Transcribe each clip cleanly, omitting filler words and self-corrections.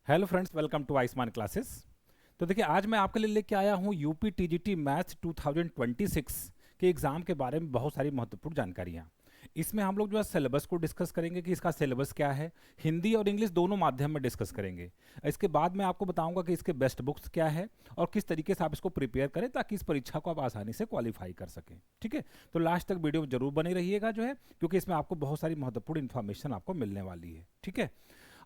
Hello friends, welcome to Iceman classes. तो देखिए, आज मैं आपके लिए लेके आया हूँ यूपी टीजीटी मैथ्स 2026 के एग्ज़ाम के बारे में बहुत सारी महत्वपूर्ण जानकारियाँ। इसमें हम लोग जो है सिलेबस को डिस्कस करेंगे कि इसका सिलेबस क्या है। हिंदी और इंग्लिश दोनों माध्यम में डिस्कस करेंगे। इसके बाद मैं आपको बताऊंगा कि इसके बेस्ट बुक्स क्या है और किस तरीके से आप इसको प्रिपेयर करें ताकि इस परीक्षा को आप आसानी से क्वालिफाई कर सकें। ठीक है, तो लास्ट तक वीडियो जरूर बने रहिएगा जो है, क्योंकि इसमें आपको बहुत सारी महत्वपूर्ण इन्फॉर्मेशन आपको मिलने वाली है। ठीक है,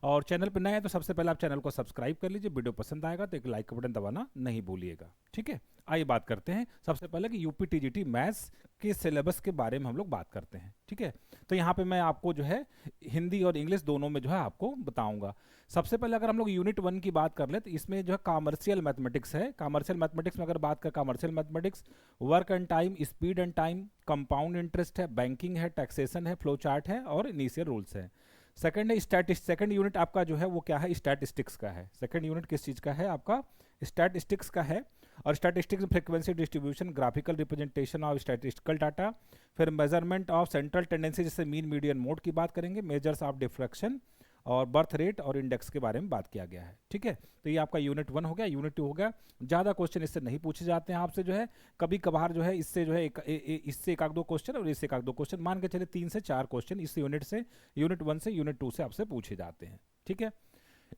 और चैनल पर नए हैं तो सबसे पहले आप चैनल को सब्सक्राइब कर लीजिए। वीडियो पसंद आएगा तो एक लाइक का बटन दबाना नहीं भूलिएगा। ठीक है, आइए बात करते हैं सबसे पहले कि यूपी टीजीटी मैथ्स के सिलेबस के बारे में हम लोग बात करते हैं। ठीक है, तो यहाँ पे मैं आपको जो है हिंदी और इंग्लिश दोनों में जो है आपको बताऊंगा। सबसे पहले अगर हम लोग यूनिट 1 की बात कर ले तो इसमें जो है कॉमर्शियल मैथमेटिक्स है। कॉमर्शियल मैथमेटिक्स में अगर बात कर, commercial mathematics, work and time, speed and time, compound interest है, बैंकिंग है, टैक्सेशन है, फ्लो चार्ट है और इनिशियल रूल्स है। सेकंड है स्टैटिस्ट, सेकंड यूनिट आपका जो है वो क्या है, स्टैटिस्टिक्स का है। सेकंड यूनिट किस चीज़ का है, आपका स्टैटिस्टिक्स का है। और स्टैटिस्टिक्स में frequency distribution, graphical representation of statistical data, फिर मेजरमेंट ऑफ सेंट्रल टेंडेंसी जैसे मीन मीडियन मोड की बात करेंगे, मेजर्स ऑफ डिफ्रैक्शन और बर्थ रेट और इंडेक्स के बारे में बात किया गया है। ठीक है, तो ये आपका यूनिट 1 हो गया। यूनिट 2 हो गया। ज़्यादा क्वेश्चन इससे नहीं पूछे जाते हैं आपसे जो है, कभी कभार जो है इससे जो है इससे एक आध दो क्वेश्चन और इससे एक आध दो क्वेश्चन, मान के चले 3 से 4 क्वेश्चन इस यूनिट से, यूनिट 1 से यूनिट 2 से आपसे पूछे जाते हैं। ठीक है,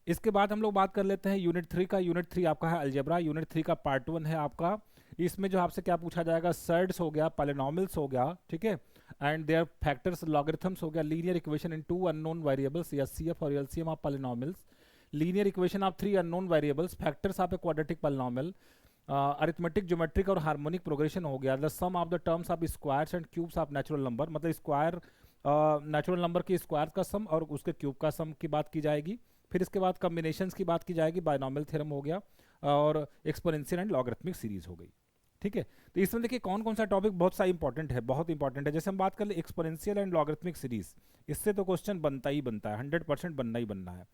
इसके बाद हम लोग बात कर लेते हैं यूनिट 3 का। यूनिट 3 आपका है अलजेब्रा। यूनिट 3 का पार्ट 1 है आपका। इसमें जो आपसे क्या पूछा जाएगा, सर्ड्स हो गया, पॉलिनॉमियल्स हो गया, ठीक है, एंड देयर फैक्टर्स, लॉगरिथम्स हो गया, linear equation in 2 unknown variables, HCF और LCM of polynomials, linear equation of 3 unknown variables, factors of a quadratic polynomial, arithmetic, geometric और हार्मोनिक प्रोग्रेशन हो गया, the sum of the terms of squares and cubes of natural number, मतलब square, natural number के square का sum और उसके cube का सम की बात की जाएगी। फिर इसके बाद कॉम्बिनेशंस की बात की जाएगी, बायनॉमियल थ्योरम हो गया और एक्सपोनेंशियल एंड लॉगरिथमिक सीरीज हो गई। ठीक है, तो इसमें देखिए कौन कौन सा टॉपिक बहुत सा इंपॉर्टेंट है, बहुत इंपॉर्टेंट है। जैसे हम बात कर ले एक्सपोनेंशियल एंड लॉगरिथमिक सीरीज, इससे तो क्वेश्चन बनता ही बनता है, 100% बनना ही बनना है।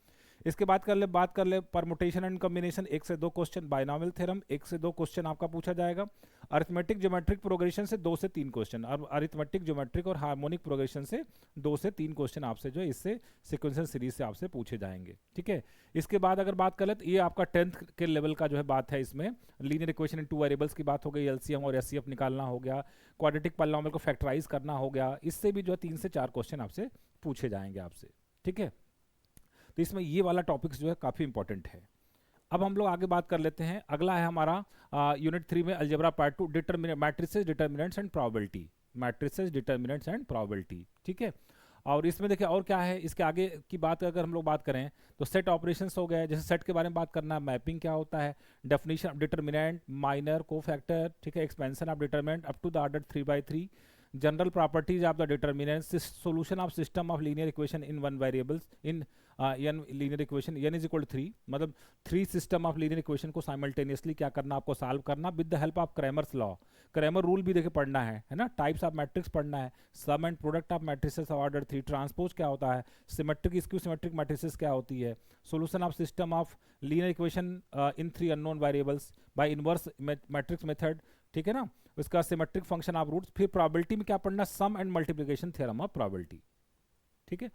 इसके बाद कर ले परमुटेशन एंड कॉम्बिनेशन, 1 से 2 क्वेश्चन, बायनॉमियल थ्योरम 1 से 2 क्वेश्चन आपका पूछा जाएगा। अरिथमेटिक ज्योमेट्रिक प्रोग्रेशन से 2 से 3 क्वेश्चन, और अरिथमेटिक ज्योमेट्रिक और हार्मोनिक प्रोग्रेशन से 2 से 3 क्वेश्चन आपसे जो है इससे सिक्वेंशियल सीरीज से आपसे पूछे जाएंगे। ठीक है, इसके बाद अगर बात कर ले तो ये आपका 10th के लेवल का जो है बात है। इसमें लीनियर इक्वेशन इन 2 वेरिएबल्स की बात हो गई, एलसीएम और एचसीएफ निकालना हो गया, क्वाड्रेटिक पॉलिनॉमियल को फैक्टराइज करना हो गया। इससे भी जो है 3 से 4 क्वेश्चन आपसे पूछे जाएंगे आपसे। ठीक है, तो इसमें ये वाला टॉपिक्स जो है काफ़ी इंपॉर्टेंट है। अब हम लोग आगे बात कर लेते हैं। अगला है हमारा यूनिट 3 में algebra part 2, determinant, matrices, determinants and probability, matrices, determinants and probability. ठीक है, और इसमें देखिए और क्या है, इसके आगे की बात अगर हम लोग बात करें तो सेट ऑपरेशंस हो गए, जैसे सेट के बारे में बात करना, मैपिंग क्या होता है, definition of determinant, minor, cofactor, ठीक है, expansion of determinant up to the order 3/3, general properties of the determinant, solution of system of linear equation in 1 variables in n linear equation, n is equal to 3, मतलब 3 system of linear equation को simultaneously क्या करना, आपको solve करना with the help of Cramer's law. Cramer rule भी देखिए पढ़ना है ना, टाइप्स ऑफ मैट्रिक्स पढ़ना है, sum and product of matrices of order 3, transpose क्या होता है, सिमेट्रिक स्क्यू सिमेट्रिक मैट्रिसेस क्या होती है, solution of system of linear equation in 3 unknown variables by inverse matrix method, ठीक है ना, उसका सिमेट्रिक फंक्शन ऑफ रूट्स। फिर प्रोबेबिलिटी में क्या पढ़ना, sum and multiplication theorem of probability. ठीक है,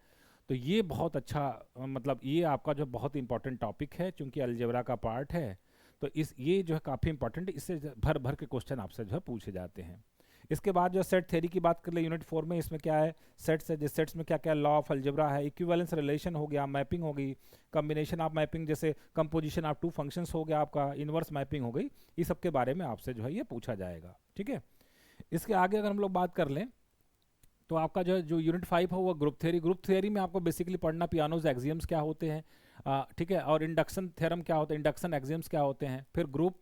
तो ये बहुत अच्छा मतलब ये आपका जो बहुत इंपॉर्टेंट टॉपिक है, चूंकि अलजेब्रा का पार्ट है तो इस ये जो है काफ़ी इंपॉर्टेंट है, इससे भर भर के क्वेश्चन आपसे जो है पूछे जाते हैं। इसके बाद जो सेट थ्योरी की बात कर ले यूनिट 4 में, इसमें क्या है, सेट्स है, जिस सेट्स में क्या क्या लॉ ऑफ अलजेब्रा है, इक्विवेलेंस रिलेशन हो गया, मैपिंग हो गई, कॉम्बिनेशन ऑफ मैपिंग जैसे कंपोजिशन ऑफ 2 फंक्शंस हो गया आपका, इनवर्स मैपिंग हो गई, इस सब के बारे में आपसे जो है ये पूछा जाएगा। ठीक है, इसके आगे अगर हम लोग बात कर लें तो आपका जो यूनिट 5 है वो ग्रुप थ्योरी। ग्रुप थ्योरी में आपको बेसिकली पढ़ना पियानोज एक्सियम्स क्या होते हैं, ठीक है, और इंडक्शन थ्योरम क्या होता है, इंडक्शन एक्सियम्स क्या होते हैं, फिर ग्रुप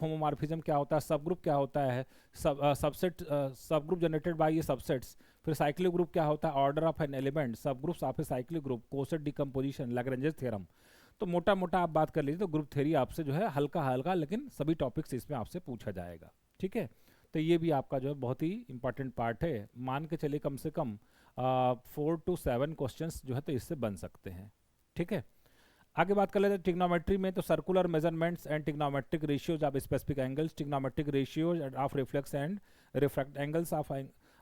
होमोमॉर्फिज्म क्या होता है, सब ग्रुप क्या होता है, सबसेट, सब ग्रुप जनरेटेड बाय ये सबसेट्स, फिर साइक्लिक ग्रुप क्या होता है, ऑर्डर ऑफ एन एलिमेंट, सब groups of a cyclic group, coset decomposition, Lagrange theorem. तो मोटा मोटा आप बात कर लीजिए तो ग्रुप थ्योरी आपसे जो है हल्का हल्का लेकिन सभी टॉपिक्स इसमें आपसे पूछा जाएगा। ठीक है, तो ये भी आपका जो है बहुत ही इंपॉर्टेंट पार्ट है, मान के चलिए कम से कम 4 to 7 क्वेश्चंस जो है तो इससे बन सकते हैं। ठीक है, आगे बात कर लेते हैं ट्रिग्नोमेट्री में, तो circular measurements and trigonometric ratios of specific angles, trigonometric ratios of reflex and refract angles of,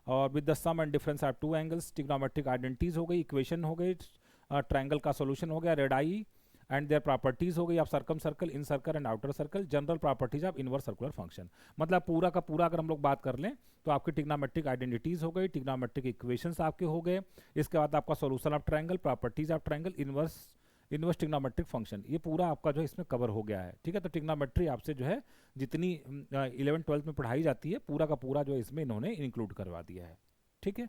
और with the sum and difference of 2 angles, trigonometric identities हो गई, इक्वेशन हो गई, ट्रायंगल का सॉल्यूशन हो गया, रेडाई एंड देयर प्रॉपर्टीज हो गई आप circum circle, in circle and outer circle, general properties of inverse circular function. मतलब पूरा का पूरा अगर हम लोग बात कर लें तो आपकी ट्रिग्नोमेट्रिक आइडेंटिटीज हो गई, ट्रिग्नोमेट्रिक इक्वेशंस आपके हो गए, इसके बाद आपका solution of triangle, properties of triangle, inverse trigonometric function, ये पूरा आपका जो है इसमें कवर हो गया है। ठीक है, तो ट्रिग्नोमेट्री आपसे जो है जितनी 11th-12th में पढ़ाई जाती है पूरा का पूरा जो है इसमें इन्होंने इंक्लूड करवा दिया है। ठीक है,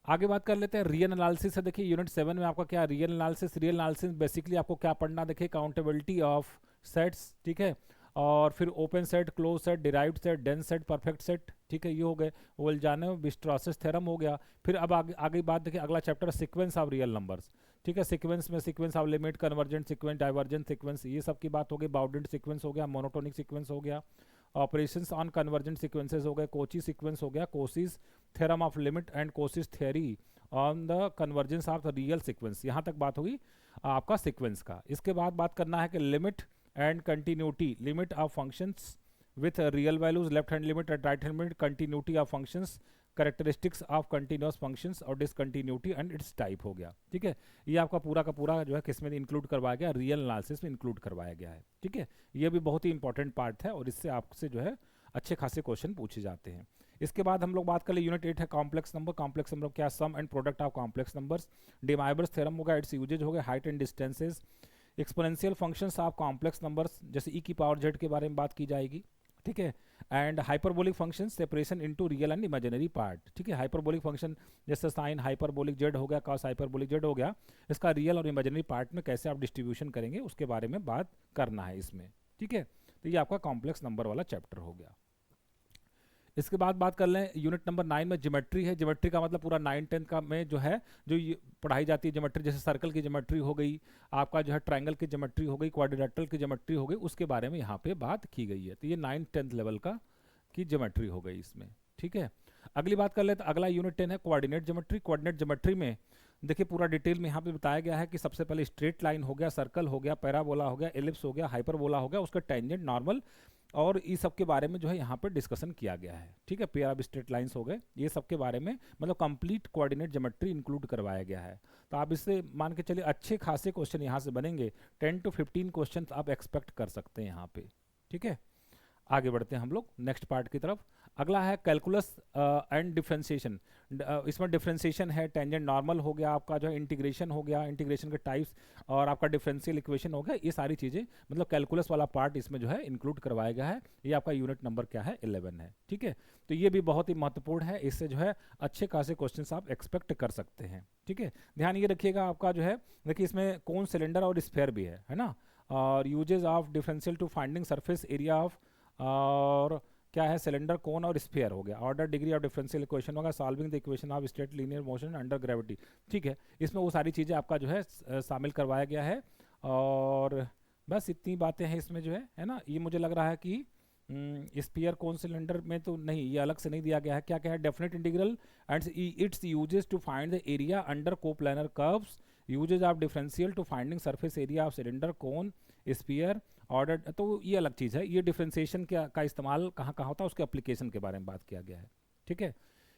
आगे बात कर लेते हैं रियल एनालिसिस है। देखिए यूनिट 7 में आपका क्या रियल एनालिसिस बेसिकली आपको क्या पढ़ना, देखिए काउंटेबिलिटी ऑफ सेट्स, ठीक है, और फिर open set, close set, derived set, dense set, perfect set, ठीक है, ये हो गए। वोल्जानो बिस्ट्रॉसिस थ्योरम हो गया। फिर अब आगे बात देखिए, अगला chapter sequence of real numbers. ठीक है, सीक्वेंस में sequence of limit, convergent sequence, divergent sequence, ये सब की बात हो गई। बाउंडेड सीक्वेंस हो गया, मोनोटोनिक सीक्वेंस हो गया, ऑपरेशंस ऑन कन्वर्जेंट सीक्वेंसेस हो गए, कोची सीक्वेंस हो गया, Cauchy's theorem of limit and Cauchy's theory on the convergence of the real sequence. यहाँ तक बात होगी आपका सीक्वेंस का। इसके बाद बात करना है कि limit and continuity, limit of functions with real values, left hand limit and right hand limit, continuity of functions, characteristics of continuous functions और डिसकंटिन्यूटी एंड इट्स टाइप हो गया। ठीक है, ये आपका पूरा का पूरा जो है किसमें इंक्लूड करवाया गया, रियल एनालिसिस में इंक्लूड करवाया गया है। ठीक है, ये भी बहुत ही इंपॉर्टेंट पार्ट है और इससे आपसे जो है अच्छे खासे क्वेश्चन पूछे जाते हैं। इसके बाद हम लोग बात कर ले यूनिट 8 है कॉम्प्लेक्स नंबर। कॉम्प्लेक्स नंबर क्या, sum and product of complex numbers, De Moivre's theorem होगा, इट्स यूजेज हो गए, heights and distances, exponential functions of complex numbers जैसे ई की पावर जेड के बारे में बात की जाएगी। ठीक है, and hyperbolic function, separation into real and imaginary part. ठीक है, हाइपरबोलिक फंक्शन जैसे साइन हाइपरबोलिक जेड हो गया, कॉस हाइपरबोलिक जेड हो गया, इसका रियल और इमेजिनरी पार्ट में कैसे आप डिस्ट्रीब्यूशन करेंगे उसके बारे में बात करना है इसमें। ठीक है, तो ये आपका कॉम्प्लेक्स नंबर वाला चैप्टर हो गया। इसके बाद बात कर लें यूनिट नंबर 9 में ज्योमेट्री है। ज्योमेट्री का मतलब पूरा 9-10 का में जो है जो पढ़ाई जाती है ज्योमेट्री, जैसे सर्कल की ज्योमेट्री हो गई, आपका जो है ट्रायंगल की ज्योमेट्री हो गई, क्वाड्रिलेटरल की ज्योमेट्री हो गई, उसके बारे में यहाँ पे बात की गई है। तो ये 9th-10th लेवल का की ज्योमेट्री हो गई इसमें। ठीक है, अगली बात कर ले तो अगला यूनिट 10 है कोऑर्डिनेट ज्योमेट्री। कोऑर्डिनेट ज्योमेट्री में देखिए पूरा डिटेल में यहाँ पे बताया गया है कि सबसे पहले स्ट्रेट लाइन हो गया, सर्कल हो गया, पैराबोला हो गया, एलिप्स हो गया, हाइपरबोला हो गया, उसका टेंजेंट, नॉर्मल और इस सब के बारे में जो है यहाँ पर डिस्कशन किया गया है। ठीक है, पेयर ऑफ स्ट्रेट लाइंस हो गए, ये सब के बारे में मतलब कंप्लीट कोऑर्डिनेट ज्योमेट्री इंक्लूड करवाया गया है। तो आप इससे मान के चलिए अच्छे खासे क्वेश्चन यहाँ से बनेंगे, 10 to 15 क्वेश्चन आप एक्सपेक्ट कर सकते हैं यहाँ पे। ठीक है, आगे बढ़ते हैं हम लोग नेक्स्ट पार्ट की तरफ। अगला है कैलकुलस एंड डिफरेंशिएशन। इसमें डिफरेंशिएशन है, टेंजेंट नॉर्मल हो गया, आपका जो है इंटीग्रेशन हो गया, इंटीग्रेशन के टाइप्स और आपका डिफरेंशियल इक्वेशन हो गया, ये सारी चीज़ें मतलब कैलकुलस वाला पार्ट इसमें जो है इंक्लूड करवाया गया है। ये आपका यूनिट नंबर क्या है, 11 है। ठीक है, तो ये भी बहुत ही महत्वपूर्ण है, इससे जो है अच्छे खासे क्वेश्चन आप एक्सपेक्ट कर सकते हैं। ठीक है, ध्यान ये रखिएगा आपका जो है, देखिए इसमें कौन सिलेंडर और स्फेयर भी है ना, और uses of differential to finding surface area of, और क्या है सिलेंडर, कोन और स्फीयर हो गया, order degree of differential equation होगा, solving the equation of straight linear motion under gravity. ठीक है, इसमें वो सारी चीज़ें आपका जो है शामिल करवाया गया है और बस इतनी बातें हैं इसमें जो है ना। ये मुझे लग रहा है कि स्फीयर कोन सिलेंडर में तो नहीं, ये अलग से नहीं दिया गया है। क्या क्या है, definite integral and its uses to find the area under coplanar curves, uses of differential to finding surface area of cylinder, cone, sphere, order, तो ये अलग चीज़ है। ये डिफरेंशिएशन का इस्तेमाल कहाँ कहाँ होता है उसके एप्लीकेशन के बारे में बात किया गया है। ठीक है,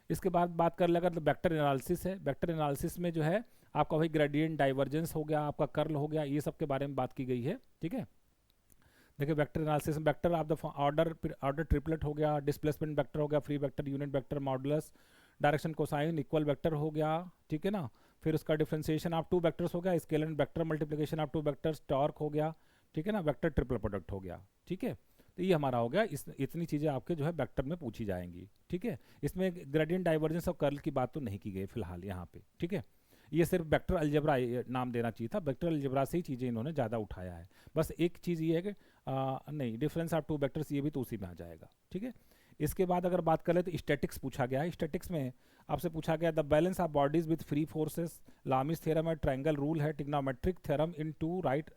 इसके बाद बात कर ले अगर तो वेक्टर एनालिसिस है। वेक्टर एनालिसिस में जो है आपका वही ग्रेडियंट, डाइवर्जेंस हो गया, आपका कर्ल हो गया, ये सब के बारे में बात की गई है। ठीक है, देखिए वेक्टर एनालिसिस में vector of the order triplet हो गया, डिस्प्लेसमेंट वेक्टर हो गया, free vector, unit vector, modulus, direction cosine, equal vector हो गया। ठीक है ना, फिर उसका डिफरेंशिएशन ऑफ 2 वेक्टर्स हो गया, scalar and vector multiplication of 2 vectors, torque हो गया। ठीक है ना, वेक्टर ट्रिपल प्रोडक्ट हो गया। ठीक है, तो ये हमारा हो गया, इतनी चीज़ें आपके जो है वेक्टर में पूछी जाएंगी। ठीक है, इसमें ग्रेडियंट, डाइवर्जेंस और कर्ल की बात तो नहीं की गई फिलहाल यहाँ पे। ठीक है, ये सिर्फ वेक्टर अलजेब्रा नाम देना चाहिए था, वेक्टर अलजेब्रा से ही चीज़ें इन्होंने ज़्यादा उठाया है। बस एक चीज़ ये है कि नहीं, डिफरेंस ऑफ 2 वेक्टर्स ये भी तो उसी में आ जाएगा। ठीक है, इसके बाद अगर बात करें तो स्टैटिक्स पूछा गया है। स्टैटिक्स में आपसे पूछा गया the balance of bodies with free forces, लामिस theorem है, ट्रायंगल रूल है, trigonometric theorem in 2 right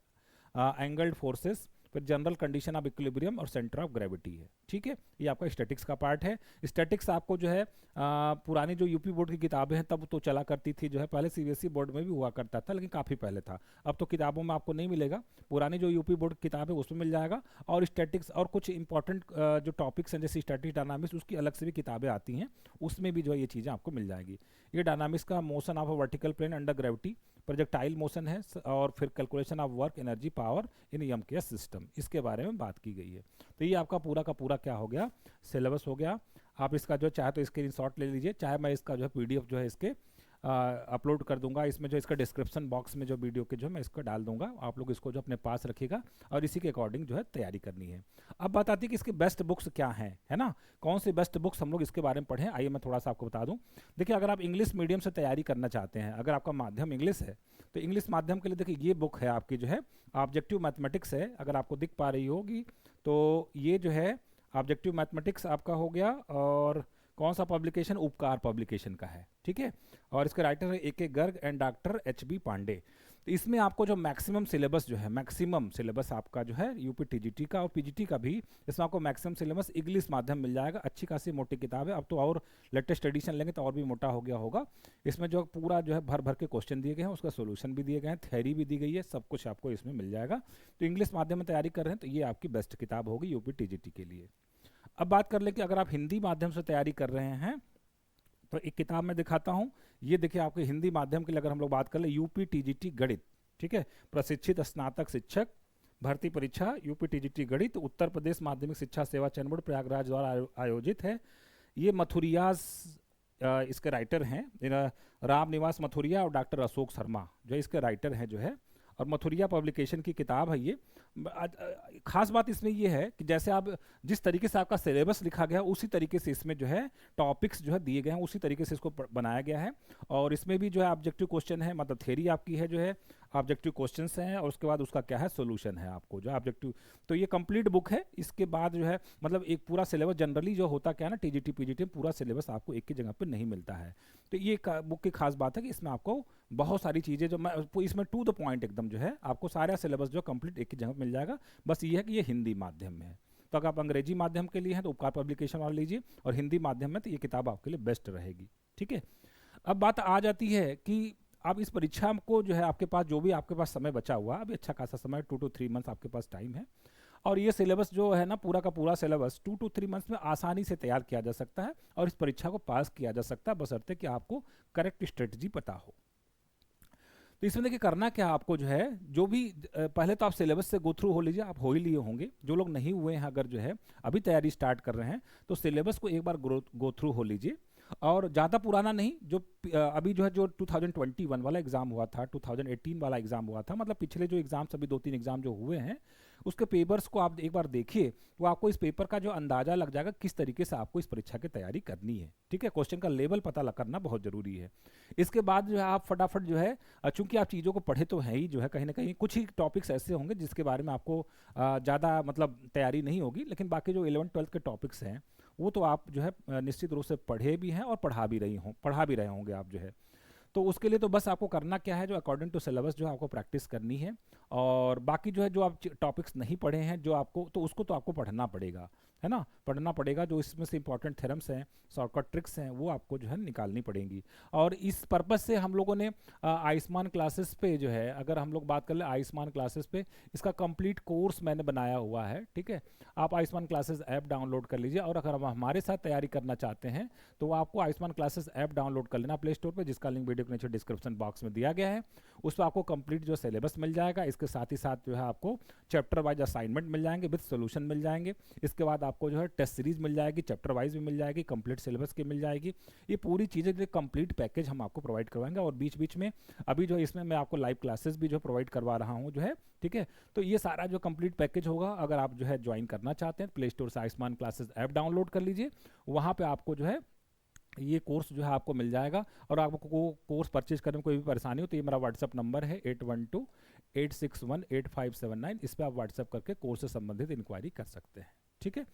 angled forces, फिर जनरल कंडीशन ऑफ इक्विलिब्रियम और सेंटर ऑफ ग्रेविटी है। ठीक है, ये आपका स्टैटिक्स का पार्ट है। स्टैटिक्स आपको जो है पुरानी जो यूपी बोर्ड की किताबें हैं तब तो चला करती थी, जो है पहले सीबीएसई बोर्ड में भी हुआ करता था, लेकिन काफ़ी पहले था। अब तो किताबों में आपको नहीं मिलेगा, पुरानी जो यूपी बोर्ड की किताब है उसमें मिल जाएगा। और स्टैटिक्स और कुछ इंपॉर्टेंट जो टॉपिक्स हैं जैसे स्टैटिक डायनामिक्स, उसकी अलग से भी किताबें आती हैं, उसमें भी जो है ये चीज़ें आपको मिल जाएगी। ये डायनामिक्स का motion of a vertical plane under gravity, projectile motion है, और फिर calculation of work energy power in MKS system, इसके बारे में बात की गई है। तो ये आपका पूरा का पूरा क्या हो गया, सिलेबस हो गया। आप इसका जो चाहे तो स्क्रीनशॉट ले लीजिए, चाहे मैं इसका जो है पीडीएफ जो है इसके अपलोड कर दूंगा, इसमें जो इसका डिस्क्रिप्शन बॉक्स में जो वीडियो के जो मैं इसको डाल दूंगा, आप लोग इसको जो अपने पास रखिएगा और इसी के अकॉर्डिंग जो है तैयारी करनी है। अब बात आती है कि इसकी बेस्ट बुक्स क्या हैं, है ना, कौन सी बेस्ट बुक्स हम लोग इसके बारे में पढ़ें। आइए मैं थोड़ा सा आपको बता दूं। देखिए, अगर आप इंग्लिश मीडियम से तैयारी करना चाहते हैं, अगर आपका माध्यम इंग्लिश है, तो इंग्लिश माध्यम के लिए देखिए ये बुक है आपकी जो है ऑब्जेक्टिव मैथमेटिक्स है, अगर आपको दिख पा रही होगी तो ये जो है ऑब्जेक्टिव मैथमेटिक्स आपका हो गया। और कौन सा पब्लिकेशन, उपकार पब्लिकेशन का है। ठीक है, और इसके राइटर है A K. Garg and doctor H B. Pandey. तो इसमें आपको जो मैक्सिमम सिलेबस जो है, मैक्सिमम सिलेबस आपका जो है यूपी टीजीटी का और पीजीटी का भी, इसमें आपको मैक्सिमम सिलेबस इंग्लिश माध्यम मिल जाएगा। अच्छी खासी मोटी किताब है, अब तो और लेटेस्ट एडिशन लेंगे तो और भी मोटा हो गया होगा। इसमें जो पूरा जो है भर भर के क्वेश्चन दिए गए हैं, उसका सोल्यूशन भी दिए गए हैं, थ्योरी भी दी गई है, सब कुछ आपको इसमें मिल जाएगा। तो इंग्लिश माध्यम में तैयारी कर रहे हैं तो ये आपकी बेस्ट किताब होगी यूपी टीजीटी के लिए। अब बात कर ले कि अगर आप हिंदी माध्यम से तैयारी कर रहे हैं तो एक किताब मैं दिखाता हूँ। ये देखिए आपके हिंदी माध्यम के लिए अगर हम लोग बात कर ले, यूपी टीजीटी गणित, ठीक है, प्रशिक्षित स्नातक शिक्षक भर्ती परीक्षा यूपी टीजीटी गणित, उत्तर प्रदेश माध्यमिक शिक्षा सेवा चयन बोर्ड प्रयागराज द्वारा आयोजित है। ये मथुरियाज इसके राइटर हैं, राम निवास मथुरिया और डॉक्टर अशोक शर्मा जो इसके राइटर हैं जो है, और मथुरिया पब्लिकेशन की किताब है ये। खास बात इसमें ये है कि जैसे आप जिस तरीके से आपका सिलेबस लिखा गया उसी तरीके से इसमें जो है टॉपिक्स जो है दिए गए हैं, उसी तरीके से इसको बनाया गया है। और इसमें भी जो है ऑब्जेक्टिव क्वेश्चन है, मतलब थ्योरी आपकी है जो है, ऑब्जेक्टिव क्वेश्चंस हैं, और उसके बाद उसका क्या है सोल्यूशन है आपको जो ऑब्जेक्टिव। तो ये कंप्लीट बुक है। इसके बाद जो है मतलब एक पूरा सिलेबस जनरली जो होता क्या है ना, टीजीटी पीजीटी में पूरा सिलेबस आपको एक ही जगह पर नहीं मिलता है। तो ये बुक की खास बात है कि इसमें आपको बहुत सारी चीज़ें जो मैं इसमें टू द पॉइंट एकदम जो है आपको सारा सिलेबस जो कंप्लीट एक ही जगह मिल जाएगा। बस ये है कि ये हिंदी माध्यम में है। तो अगर आप अंग्रेजी माध्यम के लिए हैं तो उपकार पब्लिकेशन वाला लीजिए, और हिंदी माध्यम में तो ये किताब आपके लिए बेस्ट रहेगी। ठीक है, अब बात आ जाती है कि आप इस परीक्षा को जो है आपके पास जो भी आपके पास समय बचा हुआ, अभी अच्छा खासा समय 2 to 3 मंथ्स आपके पास टाइम है, और ये सिलेबस जो है ना पूरा का पूरा सिलेबस 2 to 3 मंथ्स में आसानी से तैयार किया जा सकता है और इस परीक्षा को पास किया जा सकता है, बशर्ते कि आपको करेक्ट स्ट्रेटजी पता हो। तो इसमें देखिए करना क्या, आपको जो है जो भी पहले तो आप सिलेबस से गो थ्रू हो लीजिए, आप हो ही लिए होंगे। जो लोग नहीं हुए हैं, अगर जो है अभी तैयारी स्टार्ट कर रहे हैं, तो सिलेबस को एक बार गो थ्रू हो लीजिए। और ज़्यादा पुराना नहीं, जो अभी जो है जो 2021 वाला एग्ज़ाम हुआ था, 2018 वाला एग्ज़ाम हुआ था, मतलब पिछले जो एग्ज़ाम्स अभी 2-3 एग्ज़ाम जो हुए हैं उसके पेपर्स को आप एक बार देखिए, तो आपको इस पेपर का जो अंदाज़ा लग जाएगा किस तरीके से आपको इस परीक्षा की तैयारी करनी है। ठीक है, क्वेश्चन का लेवल पता करना बहुत ज़रूरी है। इसके बाद जो है आप फटाफट जो है, चूंकि आप चीज़ों को पढ़े तो हैं ही, जो है कहीं ना कहीं कुछ ही टॉपिक्स ऐसे होंगे जिसके बारे में आपको ज़्यादा मतलब तैयारी नहीं होगी, लेकिन बाकी जो 11th-12th के टॉपिक्स हैं वो तो आप जो है निश्चित रूप से पढ़े भी हैं और पढ़ा भी रहे होंगे आप जो है। तो उसके लिए तो बस आपको करना क्या है, जो अकॉर्डिंग टू सिलेबस जो आपको प्रैक्टिस करनी है, और बाकी जो है जो आप टॉपिक्स नहीं पढ़े हैं जो आपको, तो उसको तो आपको पढ़ना पड़ेगा, है ना, पढ़ना पड़ेगा। जो इसमें से इंपॉर्टेंट थ्योरम्स हैं, शॉर्टकट ट्रिक्स हैं, वो आपको जो है निकालनी पड़ेंगी। और इस पर्पज़ से हम लोगों ने आयुष्मान क्लासेस पे जो है, अगर हम लोग बात कर ले आयुष्मान क्लासेस पे, इसका कंप्लीट कोर्स मैंने बनाया हुआ है। ठीक है, आप आयुष्मान क्लासेस ऐप डाउनलोड कर लीजिए, और अगर आप हमारे साथ तैयारी करना चाहते हैं तो आपको आयुष्मान क्लासेस ऐप डाउनलोड कर लेना प्ले स्टोर पर, जिसका लिंक वीडियो के नीचे डिस्क्रिप्शन बॉक्स में दिया गया है। उस पर आपको कंप्लीट जो सिलेबस मिल जाएगा, इसके साथ ही साथ जो है आपको चैप्टर वाइज असाइनमेंट मिल जाएंगे, विद सोल्यूशन मिल जाएंगे। इसके बाद आपको जो है टेस्ट सीरीज मिल जाएगी, चैप्टर वाइज भी मिल जाएगी, कंप्लीट सिलेबस की मिल जाएगी। ये पूरी चीज़ें जो कंप्लीट पैकेज हम आपको प्रोवाइड करवाएंगे, और बीच बीच में अभी जो इसमें मैं आपको लाइव क्लासेस भी जो प्रोवाइड करवा रहा हूँ जो है। ठीक है, तो ये सारा जो कंप्लीट पैकेज होगा, अगर आप जो है ज्वाइन करना चाहते हैं, प्ले स्टोर से आयुष्मान क्लासेस ऐप डाउनलोड कर लीजिए, वहाँ पे आपको जो है ये कोर्स जो है आपको मिल जाएगा। और आपको कोर्स परचेज करने में कोई भी परेशानी हो तो ये मेरा व्हाट्सअप नंबर है 8128618579, इस पर आप व्हाट्सअप करके कोर्स से संबंधित इंक्वायरी कर सकते हैं। ठीक है,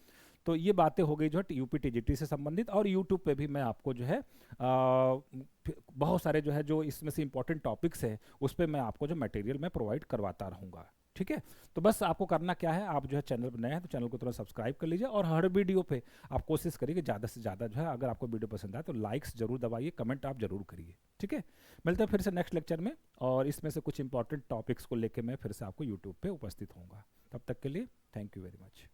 तो ये बातें हो गई जो है यूपी टीजीटी से संबंधित। और यूट्यूब पे भी मैं आपको जो है बहुत सारे जो है जो इसमें से इंपॉर्टेंट टॉपिक्स है उस पर मैं आपको जो मटेरियल मैं प्रोवाइड करवाता रहूँगा। ठीक है। तो बस आपको करना क्या है, आप जो है चैनल पर नए हैं तो चैनल को तुरंत सब्सक्राइब कर लीजिए, और हर वीडियो पे आप कोशिश करिए कि ज़्यादा से ज़्यादा जो है, अगर आपको वीडियो पसंद आए तो लाइक्स जरूर दबाइए, कमेंट आप जरूर करिए। ठीक है, मिलते हैं फिर से नेक्स्ट लेक्चर में, और इसमें से कुछ इंपॉर्टेंट टॉपिक्स को लेकर मैं फिर से आपको यूट्यूब पे उपस्थित होऊंगा। तब तक के लिए थैंक यू वेरी मच।